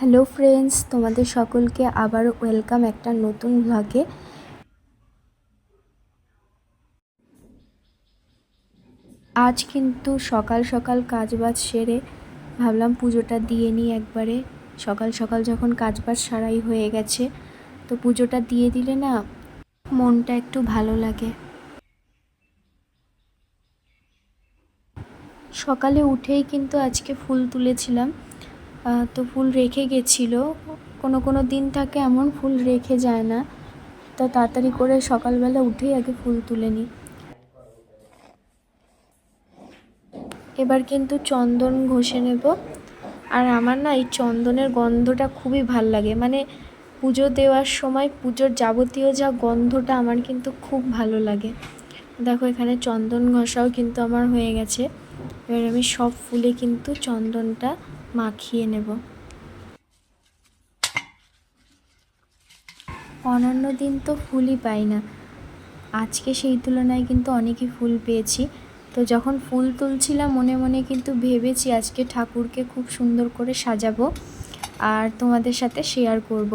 Hello friends, তোমাদের সকলকে আবারও ওয়েলকাম একটা নতুন ব্লগে। আজ কিন্তু সকাল সকাল কাজবাজ সেরে ভাবলাম পুজোটা দিয়ে নিই একবারে। সকাল সকাল যখন কাজবাজ সারাই হয়ে গেছে, তো পুজোটা দিয়ে দিলে না মনটা একটু ভালো লাগে। সকালে উঠেই কিন্তু আজকে ফুল তুলেছিলাম, তো ফুল রেখে গেছিলো। কোনো দিন থাকে এমন ফুল রেখে যায় না, তো তাড়াতাড়ি করে সকালবেলা উঠেই আগে ফুল তুলে নিই। এবার কিন্তু চন্দন ঘষে নেব। আর আমার না এই চন্দনের গন্ধটা খুবই ভাল লাগে, মানে পুজো দেওয়ার সময় পুজোর যাবতীয় যা গন্ধটা আমার কিন্তু খুব ভালো লাগে। দেখো এখানে চন্দন ঘষাও কিন্তু আমার হয়ে গেছে। এবার আমি সব ফুলে কিন্তু চন্দনটা মাখিয়ে নেব। অন্যান্য দিন তো ফুলই পাই না, আজকে সেই তুলনায় কিন্তু অনেকই ফুল পেয়েছি। তো যখন ফুল তুলছিলাম মনে মনে কিন্তু ভেবেছি আজকে ঠাকুরকে খুব সুন্দর করে সাজাবো আর তোমাদের সাথে শেয়ার করব।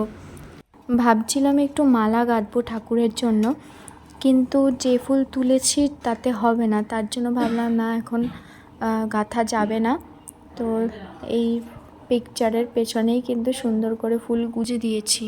ভাবছিলাম একটু মালা গাঁথবো ঠাকুরের জন্য, কিন্তু যে ফুল তুলেছি তাতে হবে না, তার জন্য ভাবলাম না এখন গাঁথা যাবে না। তো এই পিকচারের পেছনেই কিন্তু সুন্দর করে ফুল গুজে দিয়েছি।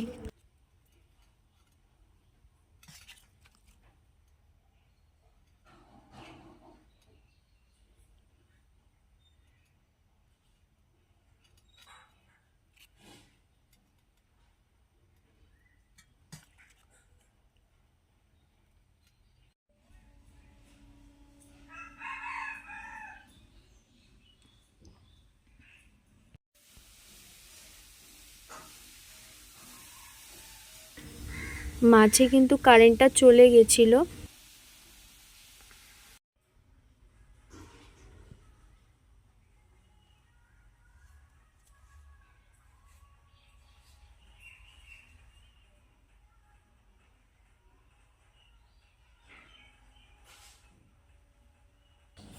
মাঝে কিন্তু কারেন্টটা চলে গেছিলো।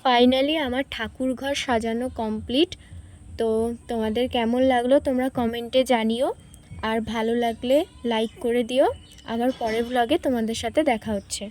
ফাইনালি আমার ঠাকুর ঘর সাজানো কমপ্লিট। তো তোমাদের কেমন লাগলো তোমরা কমেন্টে জানিও, আর ভালো লাগলে লাইক করে দিও। আবার পরের ব্লগে তোমাদের সাথে দেখা হচ্ছে।